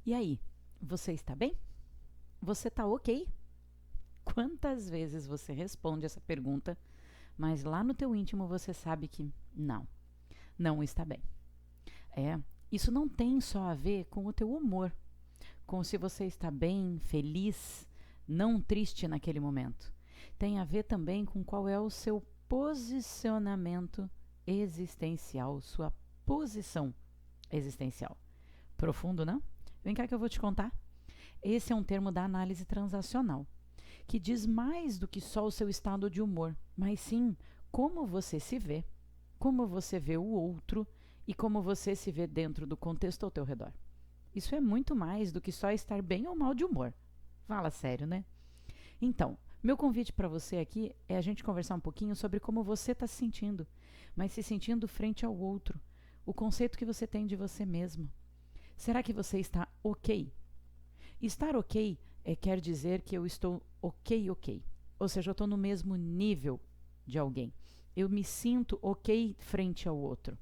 E aí, você está bem? Você está ok? Quantas vezes você responde essa pergunta, mas lá no teu íntimo você sabe que não está bem. Isso não tem só a ver com o teu humor, com se você está bem, feliz, não triste naquele momento. Tem a ver também com qual é o seu posicionamento existencial, sua posição existencial. Profundo, não? Vem cá que eu vou te contar. Esse é um termo da análise transacional, que diz mais do que só o seu estado de humor, mas sim como você se vê, como você vê o outro e como você se vê dentro do contexto ao teu redor. Isso é muito mais do que só estar bem ou mal de humor. Fala sério, né? Então, meu convite para você aqui é a gente conversar um pouquinho sobre como você está se sentindo, mas se sentindo frente ao outro, o conceito que você tem de você mesmo. Será que você está ok? Estar ok quer dizer que eu estou ok. Ou seja, eu estou no mesmo nível de alguém. Eu me sinto ok frente ao outro.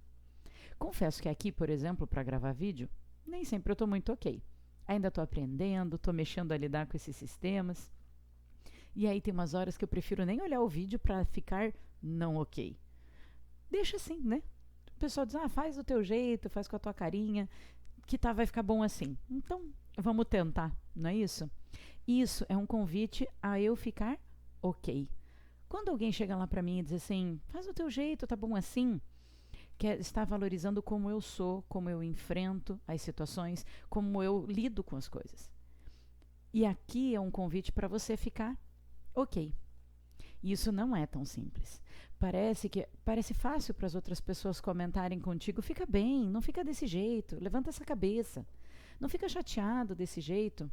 Confesso que aqui, por exemplo, para gravar vídeo, nem sempre eu estou muito ok. Ainda estou aprendendo, estou mexendo a lidar com esses sistemas. E aí tem umas horas que eu prefiro nem olhar o vídeo para ficar não ok. Deixa assim, né? O pessoal diz, faz do teu jeito, faz com a tua carinha, que vai ficar bom assim. Então, vamos tentar, não é isso? Isso é um convite a eu ficar ok. Quando alguém chega lá para mim e diz assim, faz do teu jeito, tá bom assim, está valorizando como eu sou, como eu enfrento as situações, como eu lido com as coisas. E aqui é um convite para você ficar ok. Isso não é tão simples. Parece fácil para as outras pessoas comentarem contigo, fica bem, não fica desse jeito, levanta essa cabeça, não fica chateado desse jeito.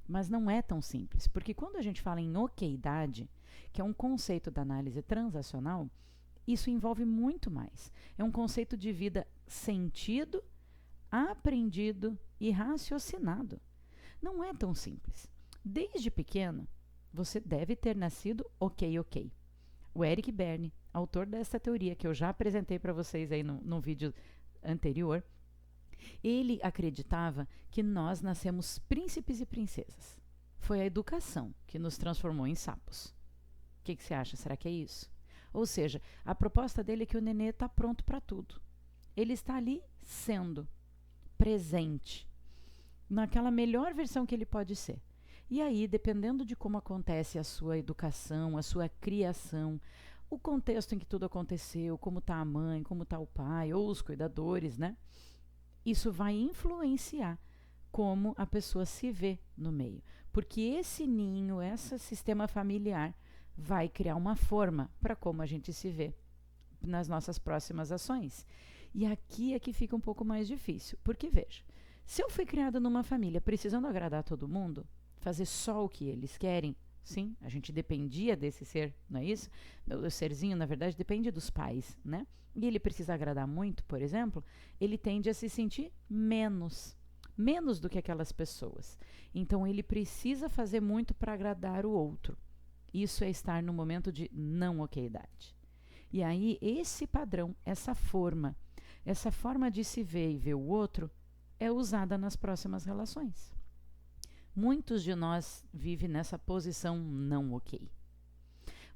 Mas não é tão simples, porque quando a gente fala em okeidade, que é um conceito da análise transacional, isso envolve muito mais. É um conceito de vida sentido, aprendido e raciocinado. Não é tão simples. Desde pequeno, você deve ter nascido ok. O Eric Berne, autor dessa teoria que eu já apresentei para vocês aí no vídeo anterior, ele acreditava que nós nascemos príncipes e princesas. Foi a educação que nos transformou em sapos. O que você acha? Será que é isso? Ou seja, a proposta dele é que o nenê está pronto para tudo. Ele está ali sendo presente, naquela melhor versão que ele pode ser. E aí, dependendo de como acontece a sua educação, a sua criação, o contexto em que tudo aconteceu, como está a mãe, como está o pai, ou os cuidadores, né? Isso vai influenciar como a pessoa se vê no meio. Porque esse ninho, esse sistema familiar, vai criar uma forma para como a gente se vê nas nossas próximas ações. E aqui é que fica um pouco mais difícil. Porque, veja, se eu fui criada numa família precisando agradar todo mundo, fazer só o que eles querem, sim, a gente dependia desse ser, não é isso? O serzinho, na verdade, depende dos pais, né? E ele precisa agradar muito, por exemplo, ele tende a se sentir menos do que aquelas pessoas. Então, ele precisa fazer muito para agradar o outro. Isso é estar no momento de não okeidade. E aí, esse padrão, essa forma de se ver e ver o outro, é usada nas próximas relações. Muitos de nós vivem nessa posição não ok.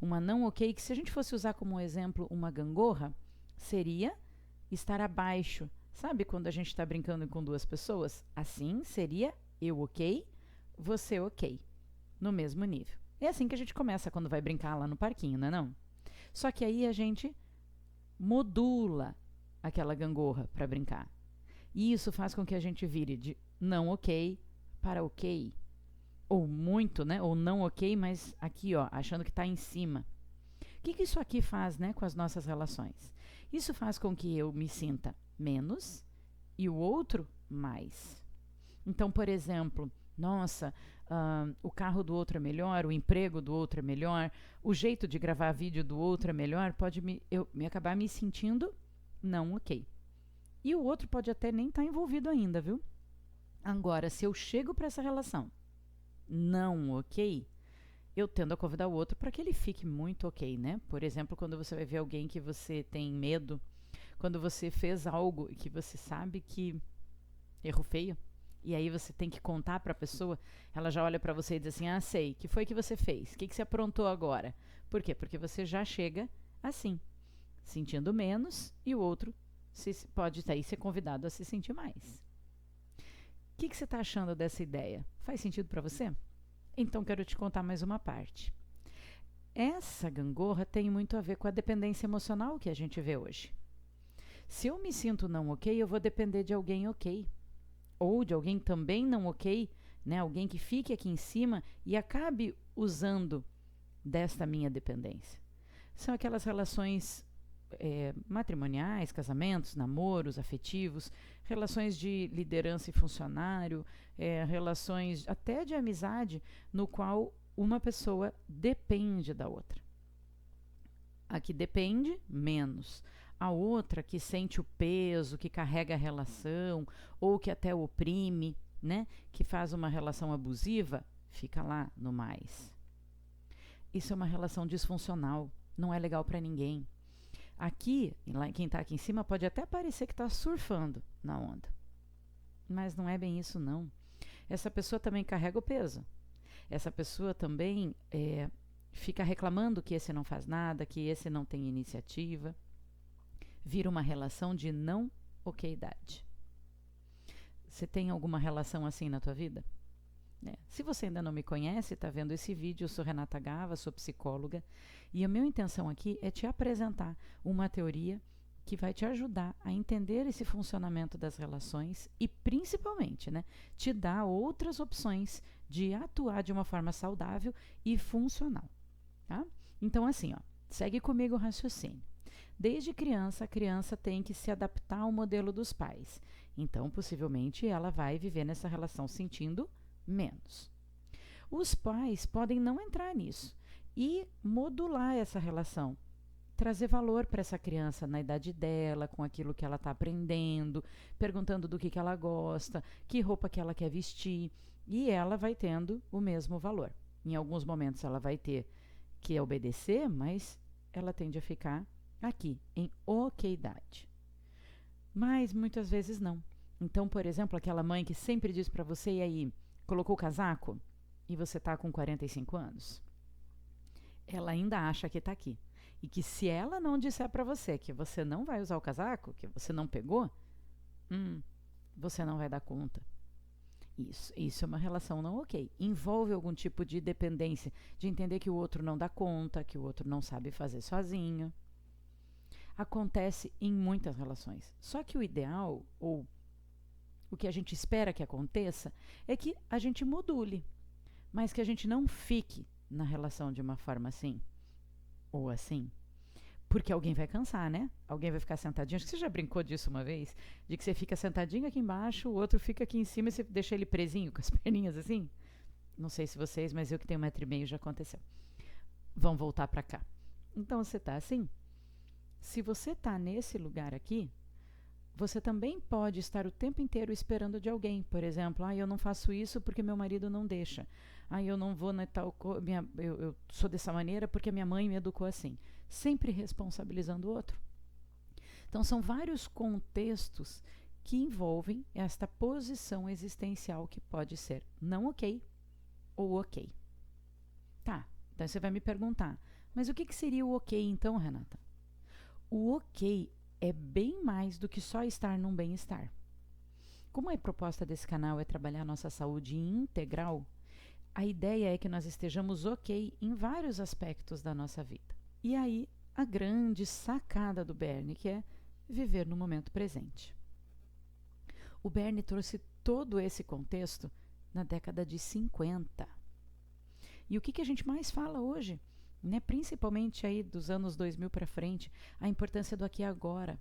Uma não ok que, se a gente fosse usar como exemplo uma gangorra, seria estar abaixo. Sabe quando a gente está brincando com duas pessoas? Assim seria eu ok, você ok, no mesmo nível. É assim que a gente começa quando vai brincar lá no parquinho, não é não? Só que aí a gente modula aquela gangorra para brincar. E isso faz com que a gente vire de não ok para ok. Ou muito, né? Ou não ok, mas aqui, ó, achando que está em cima. O que isso aqui faz, né, com as nossas relações? Isso faz com que eu me sinta menos e o outro mais. Então, por exemplo, nossa, o carro do outro é melhor, o emprego do outro é melhor, o jeito de gravar vídeo do outro é melhor, pode eu acabar me sentindo não ok. E o outro pode até nem estar envolvido ainda, viu? Agora, se eu chego para essa relação não ok, eu tendo a convidar o outro para que ele fique muito ok, né? Por exemplo, quando você vai ver alguém que você tem medo, quando você fez algo que você sabe que erro feio, E aí você tem que contar para a pessoa, ela já olha para você e diz assim: ah, sei, o que foi que você fez? O que você aprontou agora? Por quê? Porque você já chega assim, sentindo menos, e o outro pode aí ser convidado a se sentir mais. O que você está achando dessa ideia? Faz sentido para você? Então quero te contar mais uma parte. Essa gangorra tem muito a ver com a dependência emocional que a gente vê hoje. Se eu me sinto não ok, eu vou depender de alguém ok. Ou de alguém também não ok, né? Alguém que fique aqui em cima e acabe usando desta minha dependência. São aquelas relações matrimoniais, casamentos, namoros, afetivos, relações de liderança e funcionário, relações até de amizade, no qual uma pessoa depende da outra. A que depende, menos. A outra que sente o peso, que carrega a relação, ou que até oprime, né? Que faz uma relação abusiva, fica lá no mais. Isso é uma relação disfuncional, não é legal para ninguém. Aqui, quem está aqui em cima pode até parecer que está surfando na onda, mas não é bem isso não. Essa pessoa também carrega o peso. Essa pessoa também fica reclamando que esse não faz nada, que esse não tem iniciativa. Vira uma relação de não okeidade. Você tem alguma relação assim na tua vida? Se você ainda não me conhece, está vendo esse vídeo, eu sou Renata Gava, sou psicóloga, e a minha intenção aqui é te apresentar uma teoria que vai te ajudar a entender esse funcionamento das relações e, principalmente, te dar outras opções de atuar de uma forma saudável e funcional. Tá? Então, assim, segue comigo o raciocínio. Desde criança, a criança tem que se adaptar ao modelo dos pais. Então, possivelmente, ela vai viver nessa relação sentindo menos. Os pais podem não entrar nisso e modular essa relação, trazer valor para essa criança na idade dela, com aquilo que ela está aprendendo, perguntando do que ela gosta, que roupa que ela quer vestir, e ela vai tendo o mesmo valor. Em alguns momentos ela vai ter que obedecer, mas ela tende a ficar aqui, em okeidade. Mas muitas vezes não. Então, por exemplo, aquela mãe que sempre diz para você: e aí, colocou o casaco e você está com 45 anos? Ela ainda acha que está aqui. E que se ela não disser para você que você não vai usar o casaco, que você não pegou, você não vai dar conta. Isso é uma relação não ok. Envolve algum tipo de dependência, de entender que o outro não dá conta, que o outro não sabe fazer sozinho. Acontece em muitas relações. Só que o ideal, ou o que a gente espera que aconteça, é que a gente module, mas que a gente não fique na relação de uma forma assim ou assim. Porque alguém vai cansar, né? Alguém vai ficar sentadinho. Acho que você já brincou disso uma vez, de que você fica sentadinho aqui embaixo, o outro fica aqui em cima e você deixa ele presinho com as perninhas assim. Não sei se vocês, mas eu que tenho 1,5 m já aconteceu. Vão voltar para cá. Então você tá assim. Se você tá nesse lugar aqui, você também pode estar o tempo inteiro esperando de alguém. Por exemplo, eu não faço isso porque meu marido não deixa. Eu não vou na tal coisa. Eu sou dessa maneira porque minha mãe me educou assim. Sempre responsabilizando o outro. Então, são vários contextos que envolvem esta posição existencial que pode ser não ok ou ok. Tá, então você vai me perguntar, mas o que seria o ok então, Renata? O ok é bem mais do que só estar num bem-estar. Como a proposta desse canal é trabalhar a nossa saúde integral, a ideia é que nós estejamos ok em vários aspectos da nossa vida. E aí, a grande sacada do Bernie, que é viver no momento presente. O Bernie trouxe todo esse contexto na década de 50. E o que a gente mais fala hoje? Principalmente aí dos anos 2000 para frente, a importância do aqui e agora,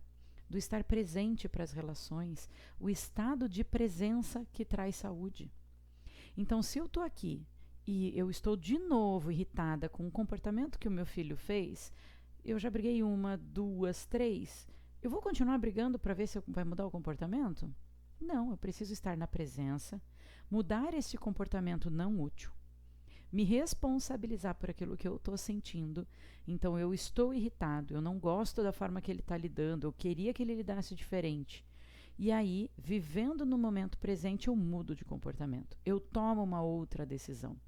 do estar presente para as relações, o estado de presença que traz saúde. Então, se eu estou aqui e eu estou de novo irritada com o comportamento que o meu filho fez, eu já briguei 1, 2, 3, eu vou continuar brigando para ver se vai mudar o comportamento? Não, eu preciso estar na presença, mudar esse comportamento não útil, me responsabilizar por aquilo que eu estou sentindo. Então, eu estou irritado, eu não gosto da forma que ele está lidando, eu queria que ele lidasse diferente. E aí, vivendo no momento presente, eu mudo de comportamento. Eu tomo uma outra decisão.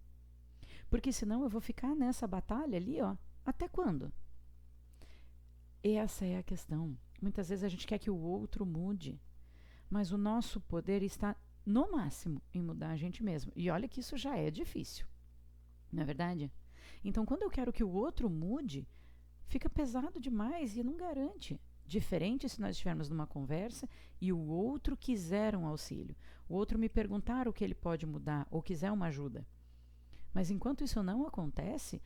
Porque senão eu vou ficar nessa batalha ali, ó, até quando? Essa é a questão. Muitas vezes a gente quer que o outro mude, mas o nosso poder está, no máximo, em mudar a gente mesmo. E olha que isso já é difícil, não é verdade? Então, quando eu quero que o outro mude, fica pesado demais e não garante. Diferente se nós estivermos numa conversa e o outro quiser um auxílio, o outro me perguntar o que ele pode mudar ou quiser uma ajuda. Mas enquanto isso não acontece,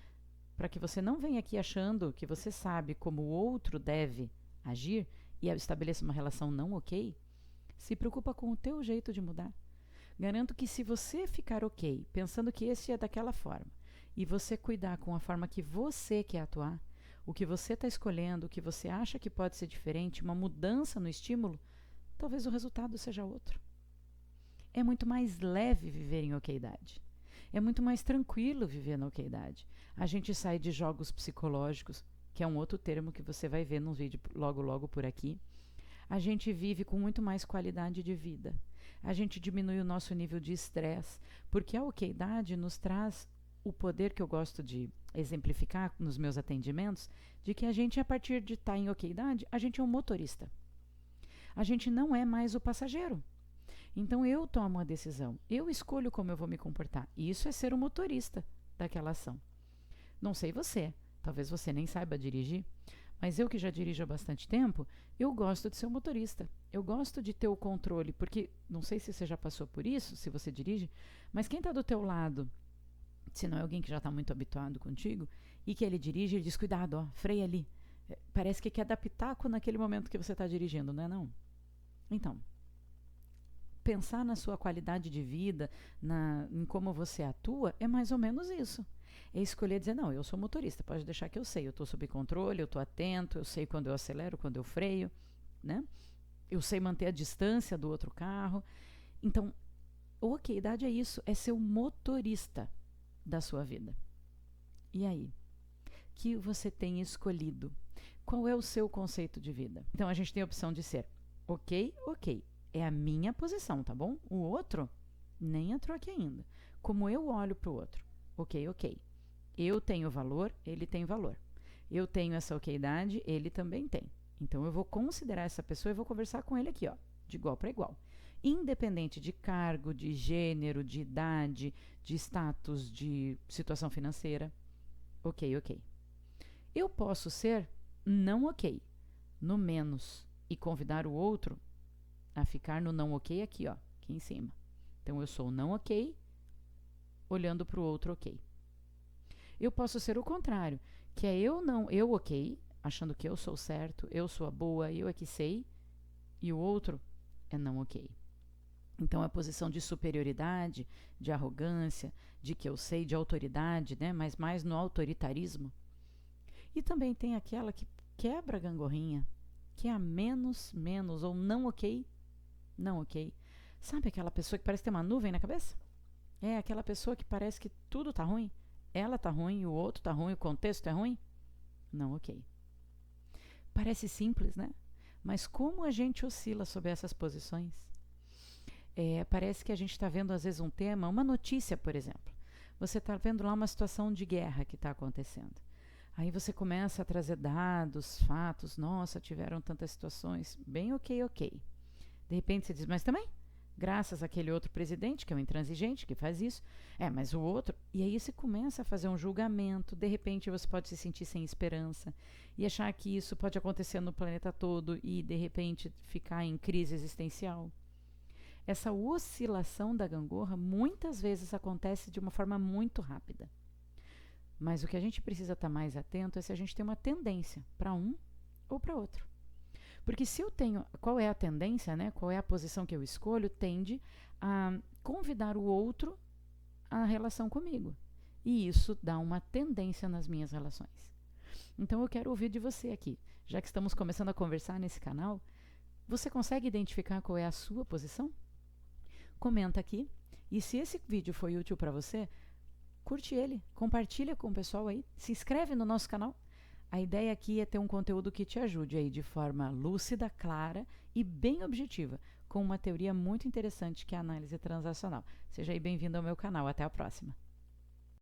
para que você não venha aqui achando que você sabe como o outro deve agir e estabeleça uma relação não ok, se preocupa com o teu jeito de mudar. Garanto que se você ficar ok, pensando que esse é daquela forma, e você cuidar com a forma que você quer atuar, o que você está escolhendo, o que você acha que pode ser diferente, uma mudança no estímulo, talvez o resultado seja outro. É muito mais leve viver em okeidade. É muito mais tranquilo viver na okeidade. A gente sai de jogos psicológicos, que é um outro termo que você vai ver num vídeo logo por aqui. A gente vive com muito mais qualidade de vida. A gente diminui o nosso nível de estresse, porque a okeidade nos traz o poder que eu gosto de exemplificar nos meus atendimentos, de que a gente, a partir de estar em okeidade, a gente é um motorista. A gente não é mais o passageiro. Então eu tomo a decisão, eu escolho como eu vou me comportar. E isso é ser o motorista daquela ação. Não sei você, talvez você nem saiba dirigir, mas eu que já dirijo há bastante tempo, eu gosto de ser o motorista. Eu gosto de ter o controle, porque não sei se você já passou por isso, se você dirige, mas quem está do teu lado, se não é alguém que já está muito habituado contigo, e que ele dirige, ele diz, cuidado, ó, freia ali. Parece que quer dar pitaco naquele momento que você está dirigindo, não é não? Então, pensar na sua qualidade de vida, em como você atua, é mais ou menos isso. É escolher dizer, não, eu sou motorista, pode deixar que eu sei, eu estou sob controle, eu estou atento, eu sei quando eu acelero, quando eu freio, né? Eu sei manter a distância do outro carro. Então, okeidade é isso, é ser o motorista da sua vida. E aí? Que você tem escolhido? Qual é o seu conceito de vida? Então, a gente tem a opção de ser ok. É a minha posição, tá bom? O outro nem entrou aqui ainda. Como eu olho para o outro? Ok. Eu tenho valor, ele tem valor. Eu tenho essa okeidade, ele também tem. Então eu vou considerar essa pessoa e vou conversar com ele aqui, ó, de igual para igual. Independente de cargo, de gênero, de idade, de status, de situação financeira. Ok. Eu posso ser não ok, no menos, e convidar o outro a ficar no não ok aqui, ó, aqui em cima. Então eu sou não ok, olhando para o outro ok. Eu posso ser o contrário, que é eu ok, achando que eu sou certo, eu sou a boa, eu é que sei, e o outro é não ok. Então a posição de superioridade, de arrogância, de que eu sei, de autoridade, né, mas mais no autoritarismo. E também tem aquela que quebra a gangorrinha, que é a menos, ou não ok. Sabe aquela pessoa que parece ter uma nuvem na cabeça? É aquela pessoa que parece que tudo tá ruim. Ela tá ruim, o outro tá ruim, o contexto é ruim? Não ok. Parece simples, né? Mas como a gente oscila sobre essas posições? Parece que a gente está vendo às vezes um tema, uma notícia, por exemplo. Você está vendo lá uma situação de guerra que está acontecendo. Aí você começa a trazer dados, fatos. Nossa, tiveram tantas situações. Bem ok. De repente você diz, mas também, graças àquele outro presidente, que é um intransigente, que faz isso, mas o outro... E aí você começa a fazer um julgamento, de repente você pode se sentir sem esperança e achar que isso pode acontecer no planeta todo e, de repente, ficar em crise existencial. Essa oscilação da gangorra muitas vezes acontece de uma forma muito rápida. Mas o que a gente precisa estar mais atento é se a gente tem uma tendência para um ou para outro. Porque se eu tenho, qual é a tendência, né? Qual é a posição que eu escolho, tende a convidar o outro à relação comigo. E isso dá uma tendência nas minhas relações. Então eu quero ouvir de você aqui. Já que estamos começando a conversar nesse canal, você consegue identificar qual é a sua posição? Comenta aqui. E se esse vídeo foi útil para você, curte ele, compartilha com o pessoal aí, se inscreve no nosso canal. A ideia aqui é ter um conteúdo que te ajude aí de forma lúcida, clara e bem objetiva, com uma teoria muito interessante que é a análise transacional. Seja aí bem-vindo ao meu canal. Até a próxima!